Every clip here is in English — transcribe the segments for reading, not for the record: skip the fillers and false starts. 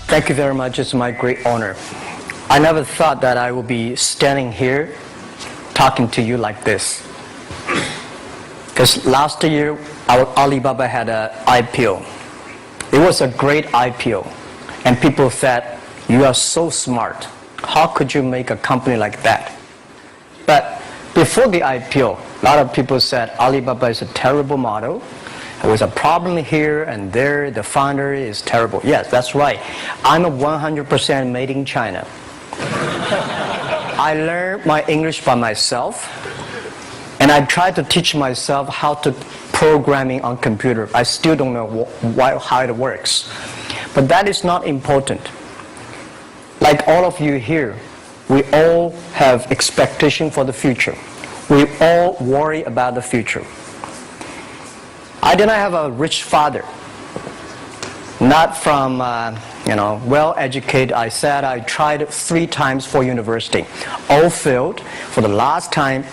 Thank you very much. It's my great honor. I never thought that I would be standing here talking to you like this. Because last year, our Alibaba had an IPO. It was a great IPO. And people said, you are so smart. How could you make a company like that? But before the IPO, a lot of people said Alibaba is a terrible model. There was a problem here and there. The founder is terrible. Yes, that's right. I'm a 100% made in China. I learned my English by myself, and I tried to teach myself how to programming on computer. I still don't know how it works. But that is not important. Like all of you here, we all have expectation for the future. We all worry about the future. I did not have a rich father, not from well-educated. I said I tried 3 times for university, all failed. For the last time,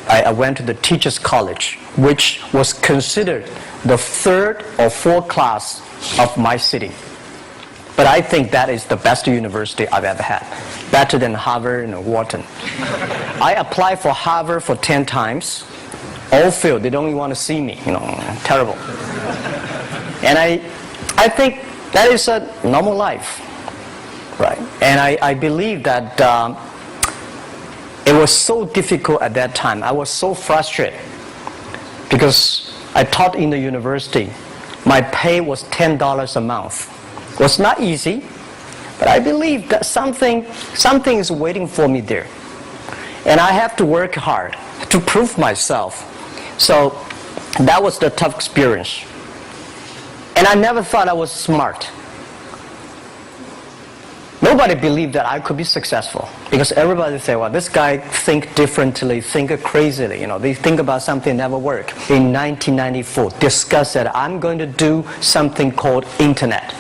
I went to the teachers' college, which was considered the 3rd or 4th class of my city. But I think that is the best university I've ever had, better than Harvard and Wharton. I applied for Harvard for 10 times. All failed. They don't even want to see me. Terrible. And I think that is a normal life, right? And I believe that it was so difficult at that time. I was so frustrated because I taught in the university. My pay was $10 a month. It was not easy, but I believe that something is waiting for me there. And I have to work hard to prove myself. So that was the tough experience. And I never thought I was smart. Nobody believed that I could be successful because everybody say, well, this guy think differently, think crazily. They think about something never work. In 1994, discussed that I'm going to do something called internet.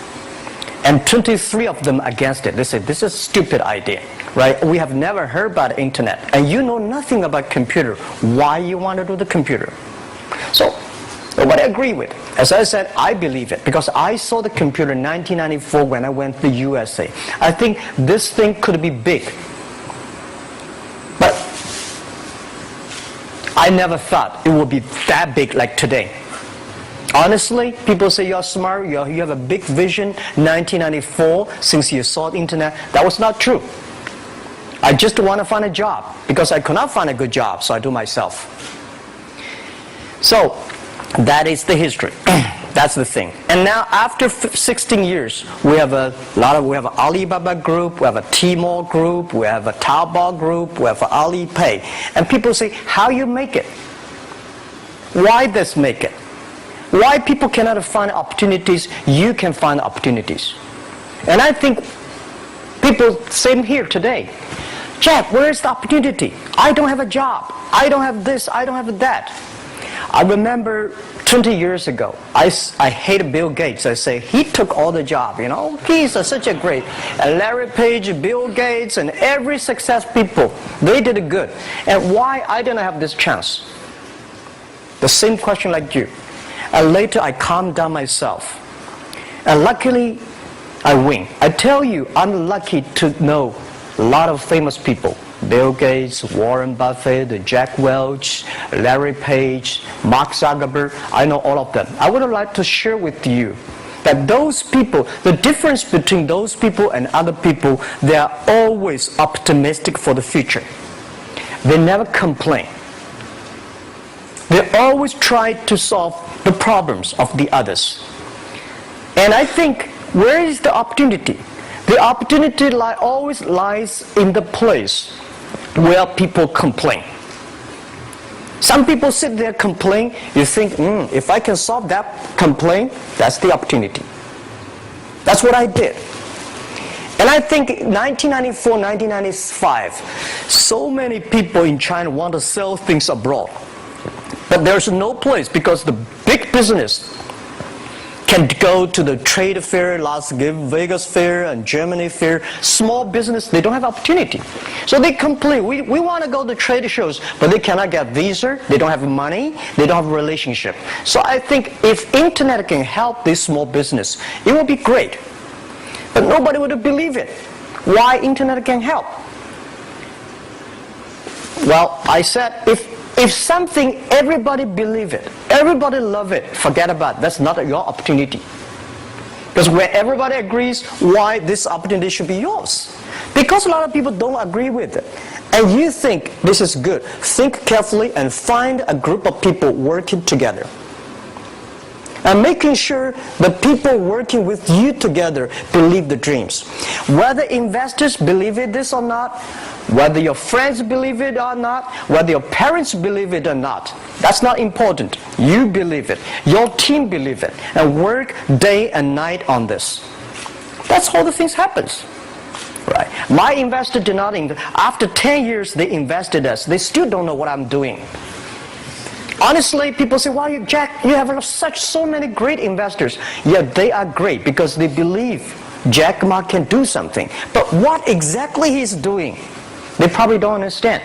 And 23 of them against it. They said, this is a stupid idea, right? We have never heard about internet. And you know nothing about computer. Why you want to do the computer? So, nobody agreed with it. As I said, I believe it. Because I saw the computer in 1994 when I went to the USA. I think this thing could be big. But I never thought it would be that big like today. Honestly, people say you're smart, you have a big vision. 1994, since you saw the internet, that was not true. I just want to find a job because I could not find a good job, so I do myself. So that is the history. That's the thing. And now after 16 years, we have an Alibaba group, we have a Tmall group, we have a Taobao group, we have an Alipay. And people say, how you make it? Why this make it? Why people cannot find opportunities, you can find opportunities. And I think people, same here today. Jack, where is the opportunity? I don't have a job. I don't have this, I don't have that. I remember 20 years ago, I hated Bill Gates. I say, he took all the job, He's such a great. Larry Page, Bill Gates, and every success people, they did it good. And why I didn't have this chance? The same question like you. And later I calmed down myself. And luckily, I win. I tell you, I'm lucky to know a lot of famous people. Bill Gates, Warren Buffett, Jack Welch, Larry Page, Mark Zuckerberg. I know all of them. I would like to share with you that those people, the difference between those people and other people, they are always optimistic for the future. They never complain. They always try to solve the problems of the others. And I think, where is the opportunity? The opportunity always lies in the place where people complain. Some people sit there complain, you think, if I can solve that complaint, that's the opportunity. That's what I did. And I think 1994, 1995, so many people in China want to sell things abroad. But there's no place because the big business can go to the trade fair, Las Vegas fair and Germany fair. Small business, they don't have opportunity. So they complain, we want to go to trade shows, but they cannot get visa, they don't have money, they don't have a relationship. So I think if internet can help this small business, it will be great. But nobody would believe it. Why internet can help? Well, I said, if something, everybody believe it, everybody love it, forget about it. That's not your opportunity. Because when everybody agrees, why this opportunity should be yours? Because a lot of people don't agree with it. And you think this is good. Think carefully and find a group of people working together. And making sure the people working with you together believe the dreams. Whether investors believe it this or not, whether your friends believe it or not, whether your parents believe it or not, that's not important. You believe it. Your team believe it. And work day and night on this. That's how the things happens. Right. My investor did not invest. After 10 years, they invested us. They still don't know what I'm doing. Honestly, people say, "Wow, Jack, you have so many great investors." Yeah, they are great because they believe Jack Ma can do something. But what exactly he's doing, they probably don't understand.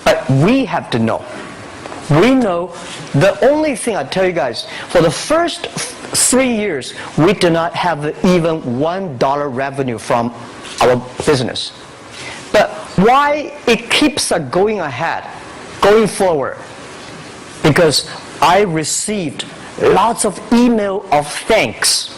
But we have to know. We know the only thing I tell you guys, for the first 3 years, we do not have even $1 revenue from our business. But why it keeps us going ahead, going forward? Because I received lots of email of thanks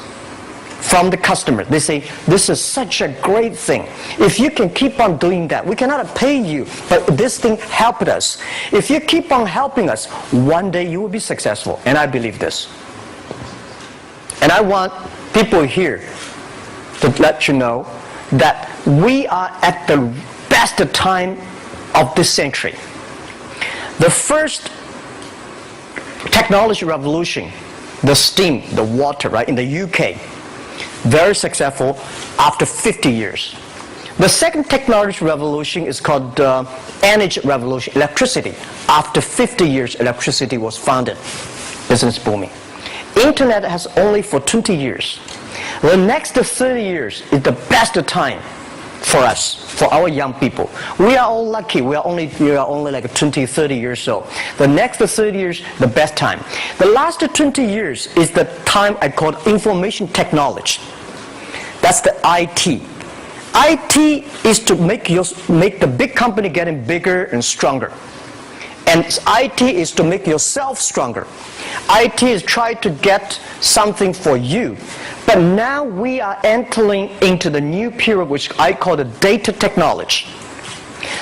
from the customer. They say, "This is such a great thing. If you can keep on doing that, we cannot pay you, but this thing helped us. If you keep on helping us, one day you will be successful." And I believe this. And I want people here to let you know that we are at the best time of this century. The first technology revolution, the steam, the water, right, in the UK, very successful after 50 years. The second technology revolution is called energy revolution, electricity. After 50 years, electricity was founded, business booming. Internet has only for 20 years. The next 30 years is the best time for us, for our young people. We are all lucky. We are only like 20, 30 years old. The next 30 years, the best time. The last 20 years is the time I call information technology. That's the IT. IT is to make the big company getting bigger and stronger. And IT is to make yourself stronger. IT is trying to get something for you. But now we are entering into the new period which I call the data technology.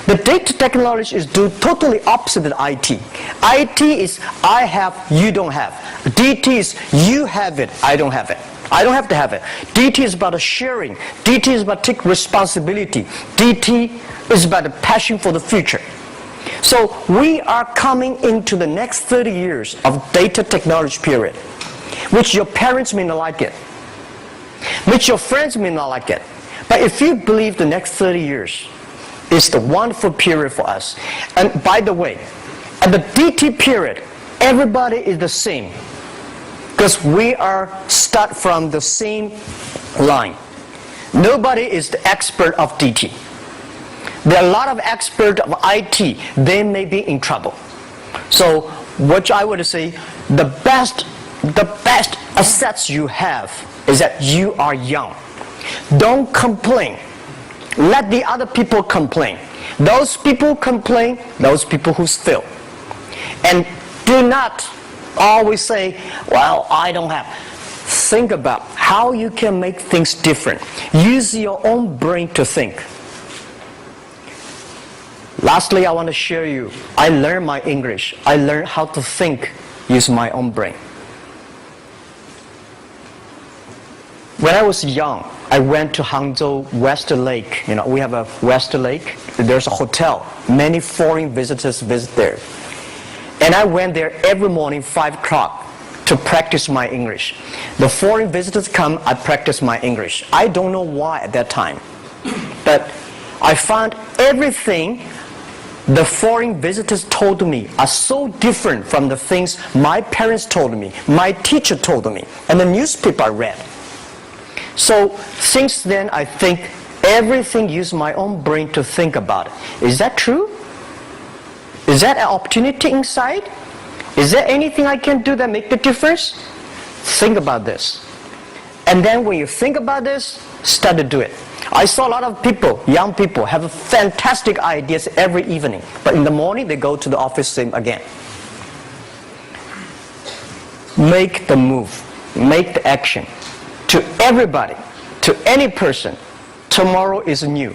The data technology is totally opposite of IT. IT is I have, you don't have. DT is you have it, I don't have it. I don't have to have it. DT is about sharing. DT is about taking responsibility. DT is about the passion for the future. So we are coming into the next 30 years of data technology period, which your parents may not like it, which your friends may not like it. But if you believe the next 30 years is the wonderful period for us. And by the way, at the DT period, everybody is the same because we are start from the same line. Nobody is the expert of DT. There are a lot of experts of IT. They may be in trouble. So what I would say, the best assets you have is that you are young. Don't complain. Let the other people complain. Those people complain, those people who fail. And do not always say, "Well, I don't have." Think about how you can make things different. Use your own brain to think. Lastly, I want to share you, I learned my English. I learned how to think using my own brain. When I was young, I went to Hangzhou West Lake. You know, we have a West Lake. There's a hotel. Many foreign visitors visit there. And I went there every morning, 5 o'clock, to practice my English. The foreign visitors come, I practice my English. I don't know why at that time. But I found everything the foreign visitors told me are so different from the things my parents told me, my teacher told me, and the newspaper I read. So since then, I think everything use my own brain to think about it. Is that true? Is that an opportunity inside? Is there anything I can do that make the difference? Think about this. And then when you think about this, start to do it. I saw a lot of people, young people, have fantastic ideas every evening. But in the morning, they go to the office same again. Make the move. Make the action. To everybody, to any person, tomorrow is new.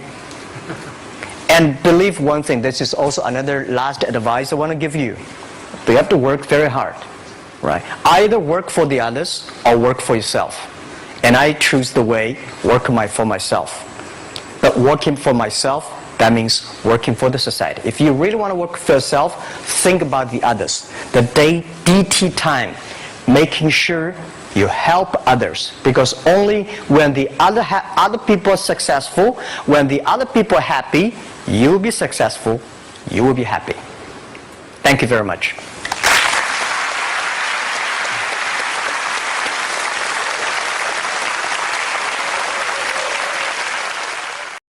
And believe one thing, this is also another last advice I want to give you. You have to work very hard. Right? Either work for the others or work for yourself. And I choose the way, work for myself. But working for myself, that means working for the society. If you really want to work for yourself, think about the others. The DT time, making sure you help others. Because only when the other people are successful, when the other people are happy, you will be successful, you will be happy. Thank you very much.